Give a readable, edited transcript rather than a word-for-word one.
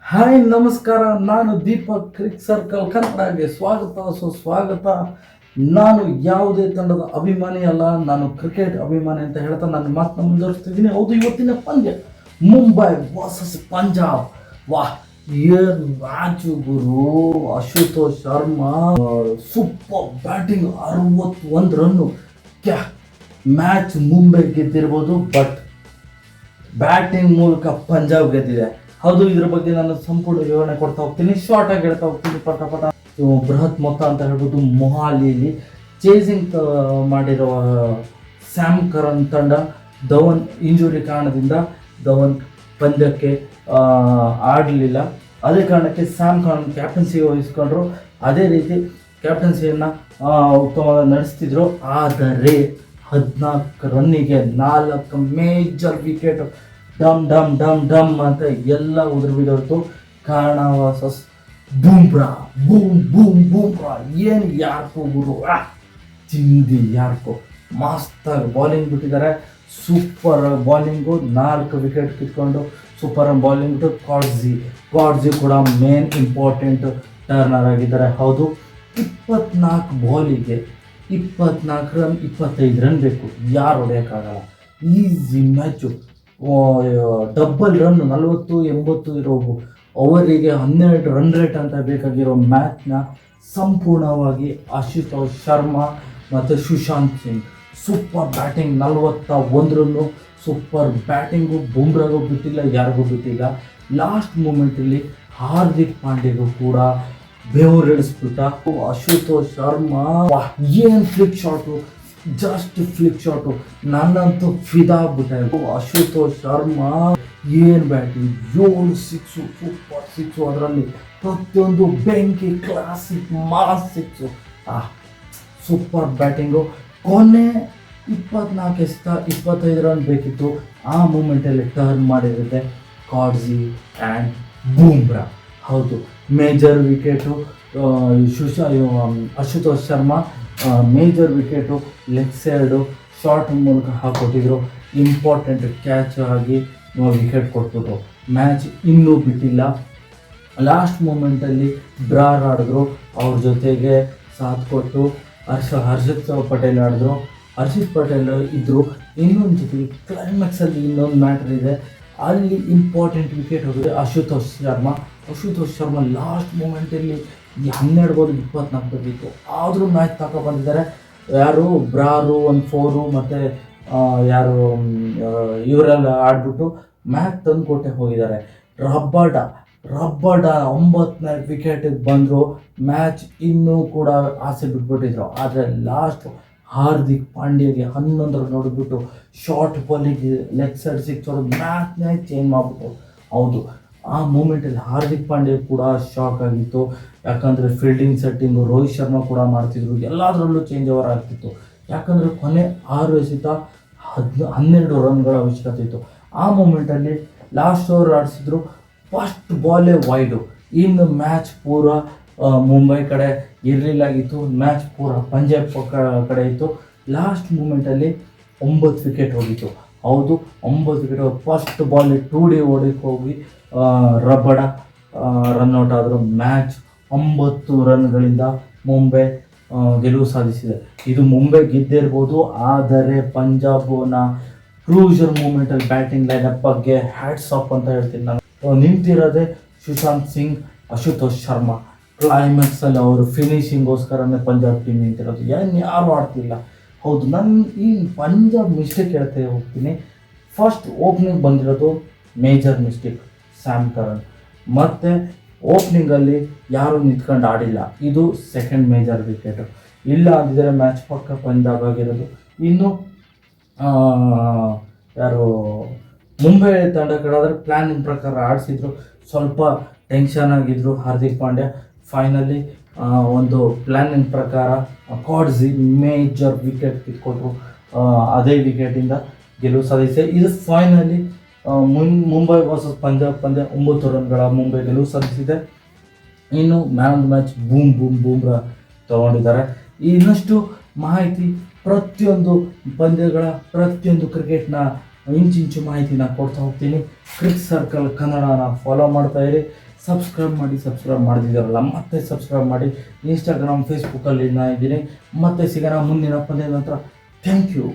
Hi ನಮಸ್ಕಾರ, ನಾನು Deepak. ಕ್ರಿಕ್ circle ಕನ್ನಡಗೆ ಸ್ವಾಗತ ಸುಸ್ವಾಗತ. ನಾನು ಯಾವುದೇ ತಂಡದ ಅಭಿಮಾನಿ ಅಲ್ಲ, ನಾನು ಕ್ರಿಕೆಟ್ ಅಭಿಮಾನಿ ಅಂತ ಹೇಳ್ತಾ ನನ್ನ ಮಾತನ್ನ ಮುಂದುವರಿಸ್ತಿದ್ದೀನಿ. ಹೌದು, ಇವತ್ತಿನ ಪಂದ್ಯ ಮುಂಬೈ ವರ್ಸಸ್ ಪಂಜಾಬ್. ವಾಹ್, ಏನ್ ಮ್ಯಾಚು ಗುರು! ಅಶುತೋಷ್ ಶರ್ಮಾ ಸೂಪರ್ ಬ್ಯಾಟಿಂಗ್, 61 ರನ್ನು. ಮ್ಯಾಚ್ ಮುಂಬೈ ಗೆದ್ದಿರ್ಬೋದು, ಬಟ್ ಬ್ಯಾಟಿಂಗ್ ಮೂಲಕ ಪಂಜಾಬ್ ಗೆದ್ದಿದೆ. ಹೌದು, ಇದ್ರ ಬಗ್ಗೆ ನಾನು ಸಂಪೂರ್ಣ ವಿವರಣೆ ಕೊಡ್ತಾ ಹೋಗ್ತೀನಿ, ಶಾರ್ಟ್ ಆಗಿ ಹೇಳ್ತಾ ಹೋಗ್ತೀನಿ. ಪಟ ಬೃಹತ್ ಮೊತ್ತ ಅಂತ ಹೇಳ್ಬೋದು. ಮೊಹಾಲಿಯಲ್ಲಿ ಚೇಸಿಂಗ್ ಮಾಡಿರುವ ಸ್ಯಾಮ್ ಕರನ್ ತಂಡ, ಧವನ್ ಇಂಜುರಿ ಕಾರಣದಿಂದ ಧವನ್ ಪಂದ್ಯಕ್ಕೆ ಆಡಲಿಲ್ಲ. ಅದೇ ಕಾರಣಕ್ಕೆ ಸ್ಯಾಮ್ ಕರನ್ ಕ್ಯಾಪ್ಟನ್ಸಿ ವಹಿಸ್ಕೊಂಡ್ರು. ಅದೇ ರೀತಿ ಕ್ಯಾಪ್ಟನ್ಸಿಯನ್ನು ಉತ್ತಮವಾಗಿ ನಡೆಸ್ತಿದ್ರು. ಆದರೆ 14 ರನ್ನಿಗೆ 4 ಮೇಜರ್ ವಿಕೆಟ್ ಡಮ್ ಡಮ್ ಡಮ್ ಡಮ್ ಅಂತ ಎಲ್ಲ ಉದುರು ಬಿದ್ದೋಯ್ತು. ಕಾರಣ ವರ್ಸಸ್ ಬೂಮ್ರಾ. ಬೂಮ್ರಾ ಏನು ಯಾರ್ಕೋ ಗುರು, ತಿಂದಿ ಯಾರ್ಕೋ ಮಸ್ತಾಗಿ ಬಾಲಿಂಗ್ ಬಿಟ್ಟಿದ್ದಾರೆ. ಸೂಪರ್ ಬಾಲಿಂಗು, 4 ವಿಕೆಟ್ ಕಿತ್ಕೊಂಡು ಸೂಪರ್ ಬಾಲಿಂಗ್ ಬಿಟ್ಟು ಕಾಡ್ಜಿ ಕೂಡ ಮೇನ್ ಇಂಪಾರ್ಟೆಂಟ್ ಟರ್ನರ್ ಆಗಿದ್ದಾರೆ. ಹೌದು, 24 ಬಾಲಿಗೆ 24 ರನ್, 25 ರನ್ ಬೇಕು, ಯಾರು ಹೊಡೆಯೋಕ್ಕಾಗಲ್ಲ. Easy match. ಡಬ್ಬಲ್ ರನ್ 40-80 ಇರೋ ಓವರಿಗೆ 12 ರನ್ ರೇಟ್ ಅಂತ ಬೇಕಾಗಿರೋ ಮ್ಯಾಚ್ನ ಸಂಪೂರ್ಣವಾಗಿ ಅಶುತೋಷ್ ಶರ್ಮಾ ಮತ್ತು ಸುಶಾಂತ್ ಸಿಂಗ್ ಸೂಪರ್ ಬ್ಯಾಟಿಂಗ್, 41 ರನ್ನು. ಸೂಪರ್ ಬ್ಯಾಟಿಂಗು, ಬುಮ್ರಾಗೂ ಬಿಟ್ಟಿಲ್ಲ, ಯಾರಿಗೂ ಬಿಟ್ಟಿಲ್ಲ. ಲಾಸ್ಟ್ ಮೂಮೆಂಟಲ್ಲಿ ಹಾರ್ದಿಕ್ ಪಾಂಡ್ಯಗೂ ಕೂಡ ಬೆವರಿಳಿಸ್ಬಿಟ್ಟ ಅಶುತೋಷ್ ಶರ್ಮಾ. ಏನು flick shot, just flick shot, ನನ್ನಂತೂ ಫಿದಾ ಆಗ್ಬಿಟ್ಟೆ. ಅಶುತೋಷ್ ಶರ್ಮಾ ಏನು ಬ್ಯಾಟಿಂಗ್, 7 ಸಿಕ್ಸು, ಸೂಪರ್ ಸಿಕ್ಸು. ಅದರಲ್ಲಿ ಪ್ರತಿಯೊಂದು ಬೆಂಕಿ, classic mass six. Super batting. ಕೊನೆ 24-25 ರನ್ ಬೇಕಿತ್ತು. ಆ ಮೂಮೆಂಟಲ್ಲಿ ಟರ್ನ್ ಮಾಡಿರುತ್ತೆ ಕಾಡ್ಜಿ ಆ್ಯಂಡ್ ಬೂಮ್ರಾ. ಹೌದು, major wicket Ashutosh Sharma major wicket leg side short ಮೂಲಕ ಹಾಕೊಟ್ಟಿದ್ರು. ಇಂಪಾರ್ಟೆಂಟ್ ಕ್ಯಾಚ್ ಆಗಿ ವಿಕೆಟ್ ಕೊಟ್ಬಿಟ್ರು. ಮ್ಯಾಚ್ ಇನ್ನೂ ಬಿಟ್ಟಿಲ್ಲ. ಲಾಸ್ಟ್ ಮೂಮೆಂಟಲ್ಲಿ ಬ್ರಾರ್ ಆಡಿದ್ರು, ಅವ್ರ ಜೊತೆಗೆ ಸಾಥ್ ಕೊಟ್ಟು ಹರ್ಷಿತ್ ಪಟೇಲ್ ಆಡಿದ್ರು. ಹರ್ಷಿತ್ ಪಟೇಲ್ ಇದ್ದರು. ಇನ್ನೊಂದು ಜೊತೆಗೆ ಕ್ಲೈಮ್ಯಾಕ್ಸಲ್ಲಿ ಇನ್ನೊಂದು ಮ್ಯಾಟ್ರ್ ಇದೆ, ಅಲ್ಲಿ ಇಂಪಾರ್ಟೆಂಟ್ ವಿಕೆಟ್ ಹೋಗಿದೆ ಅಶುತೋಷ್ ಶರ್ಮಾ ಲಾಸ್ಟ್ ಮೂಮೆಂಟಲ್ಲಿ 12 ಬಾಲ್ 24 ಬಂದಿತ್ತು. ಆದರೂ ಮ್ಯಾಚ್ ತಗೊಬಂದಿದ್ದಾರೆ. ಯಾರು ಬ್ರಾರು 1 4 ಮತ್ತು ಯಾರು ಇವರೆಲ್ಲ ಆಡ್ಬಿಟ್ಟು ಮ್ಯಾಚ್ ತಂದುಕೊಟ್ಟೆ ಹೋಗಿದ್ದಾರೆ. ರಬ್ಬಡ 9ನೇ ವಿಕೆಟಿಗೆ ಬಂದರು. ಮ್ಯಾಚ್ ಇನ್ನೂ ಕೂಡ ಆಸೆ ಬಿಟ್ಬಿಟ್ಟಿದ್ರು. ಆದರೆ ಲಾಸ್ಟ್ ಹಾರ್ದಿಕ್ ಪಾಂಡ್ಯಗೆ 11 ರನ್ ನೋಡಿಬಿಟ್ಟು ಶಾರ್ಟ್ ಬಾಲಿಗೆ ಲೆಗ್ ಸೈಡ್ ಸಿಕ್ಸ್ ಹೊಡೆದು ಮ್ಯಾಚ್ನೇ ಚೇಂಜ್ ಮಾಡಿಬಿಟ್ಟು. ಹೌದು, ಆ ಮೂಮೆಂಟಲ್ಲಿ ಹಾರ್ದಿಕ್ ಪಾಂಡ್ಯ ಕೂಡ ಶಾಕ್ ಆಗಿತ್ತು. ಯಾಕಂದರೆ ಫೀಲ್ಡಿಂಗ್ ಸೆಟ್ಟಿಂಗು ರೋಹಿತ್ ಶರ್ಮಾ ಕೂಡ ಮಾಡ್ತಿದ್ರು, ಎಲ್ಲದರಲ್ಲೂ ಚೇಂಜ್ ಓವರ್ ಆಗ್ತಿತ್ತು. ಯಾಕಂದರೆ ಕೊನೆ 6 ಎಸೆತ 12 ರನ್ಗಳ ಅವಶ್ಯಕತೆ ಇತ್ತು. ಆ ಮೂಮೆಂಟಲ್ಲಿ ಲಾಸ್ಟ್ ಓವರ್ ಆಡಿಸಿದ್ರು. ಫಸ್ಟ್ ಬಾಲೇ ವೈಡು. ಇನ್ನು ಮ್ಯಾಚ್ ಪೂರ ಮುಂಬೈ ಕಡೆ ಇರಲಿಲ್ಲಾಗಿತ್ತು. ಮ್ಯಾಚ್ ಪೂರ ಪಂಜಾಬ್ ಕಡೆ ಇತ್ತು. ಲಾಸ್ಟ್ ಮೂಮೆಂಟಲ್ಲಿ 9 ವಿಕೆಟ್ ಹೋಗಿತ್ತು. ಹೌದು, 9 ವಿಕೆಟ್. ಫಸ್ಟ್ ಬಾಲ್ 2D ಓಡಕ್ಕೆ ಹೋಗಿ ರಬ್ಬಡ ರನ್ಔಟ್ ಆದರು. ಮ್ಯಾಚ್ 9 ರನ್ಗಳಿಂದ ಮುಂಬೈ ಗೆಲುವು ಸಾಧಿಸಿದೆ. ಇದು ಮುಂಬೈ ಗೆದ್ದಿರ್ಬೋದು, ಆದರೆ ಪಂಜಾಬ್ನ ಕ್ರೂಷರ್ ಮೂಮೆಂಟಲ್ಲಿ ಬ್ಯಾಟಿಂಗ್ ಲೈನಪ್ ಬಗ್ಗೆ ಹ್ಯಾಟ್ಸ್ ಆಫ್ ಅಂತ ಹೇಳ್ತೀನಿ ನಾನು. ನಿಂತಿರೋದೆ ಸುಶಾಂತ್ ಸಿಂಗ್, ಅಶುತೋಷ್ ಶರ್ಮಾ. ಕ್ಲೈಮ್ಯಾಕ್ಸಲ್ಲಿ ಅವರು ಫಿನಿಶಿಂಗೋಸ್ಕರನೇ ಪಂಜಾಬ್ ಟೀಮ್ ನಿಂತಿರೋದು, ಯಾರು ಆಡ್ತಿಲ್ಲ. ಹೌದು, ನಾನು ಈ ಪಂಜಾಬ್ ಮಿಸ್ಟೇಕ್ ಹೇಳ್ತಾ ಹೋಗ್ತೀನಿ. ಫಸ್ಟ್ ಓಪನಿಂಗ್ ಬಂದಿರೋದು ಮೇಜರ್ ಮಿಸ್ಟೇಕ್, ಸ್ಯಾಮ್ ಕರನ್. ಮತ್ತು ಓಪನಿಂಗಲ್ಲಿ ಯಾರು ನಿಂತ್ಕೊಂಡು ಆಡಿಲ್ಲ, ಇದು ಸೆಕೆಂಡ್ ಮೇಜರ್ ವಿಕೆಟು. ಇಲ್ಲ ಅಂದಿದ್ರೆ ಮ್ಯಾಚ್ ಪಕ್ಕ ಪಂಜಾಬ್ ಆಗಿರೋದು. ಇನ್ನು ಯಾರು ಮುಂಬೈ ತಂಡ ಕಡೆಯಾದರೆ ಪ್ಲ್ಯಾನಿಂಗ್ ಪ್ರಕಾರ ಆಡಿಸಿದ್ರು. ಸ್ವಲ್ಪ ಟೆನ್ಷನ್ ಆಗಿದ್ದರು ಹಾರ್ದಿಕ್ ಪಾಂಡ್ಯ. ಫೈನಲಿ ಒಂದು ಪ್ಲ್ಯಾನಿಂಗ್ ಪ್ರಕಾರ ಕಾಡ್ಜಿ ಮೇಜರ್ ವಿಕೆಟ್ ಕಿತ್ಕೊಟ್ರು. ಅದೇ ವಿಕೆಟಿಂದ ಗೆಲುವು ಸಾಧಿಸಿದೆ. ಇದು ಫೈನಲಿ ಮುಂಬೈ ವರ್ಸಸ್ ಪಂಜಾಬ್ ಪಂದ್ಯ 9 ರನ್ಗಳ ಮುಂಬೈ ಗೆಲುವು ಸಾಧಿಸಿದೆ. ಇನ್ನು man of the match Bumrah ತಗೊಂಡಿದ್ದಾರೆ. ಇನ್ನಷ್ಟು ಮಾಹಿತಿ ಪ್ರತಿಯೊಂದು ಪಂದ್ಯಗಳ, ಪ್ರತಿಯೊಂದು ಕ್ರಿಕೆಟ್ನ ಇಂಚಿಂಚು ಮಾಹಿತಿನ ಕೊಡ್ತಾ ಹೋಗ್ತೀನಿ. ಕ್ರಿಕ್ ಸರ್ಕಲ್ ಕನ್ನಡನ ಫಾಲೋ ಮಾಡ್ತಾ ಇರಿ. ಸಬ್ಸ್ಕ್ರೈಬ್ ಮಾಡಿದಿರಲ್ಲ ಮತ್ತೆ ಸಬ್ಸ್ಕ್ರೈಬ್ ಮಾಡಿ. ಇನ್ಸ್ಟಾಗ್ರಾಮ್ ಫೇಸ್ಬುಕ್ಕಲ್ಲಿ ನಾ ಇದ್ದೀನಿ. ಮತ್ತೆ ಸಿಗೋಣ ಮುಂದಿನ ಪಂದ್ಯದ ನಂತರ. Thank you.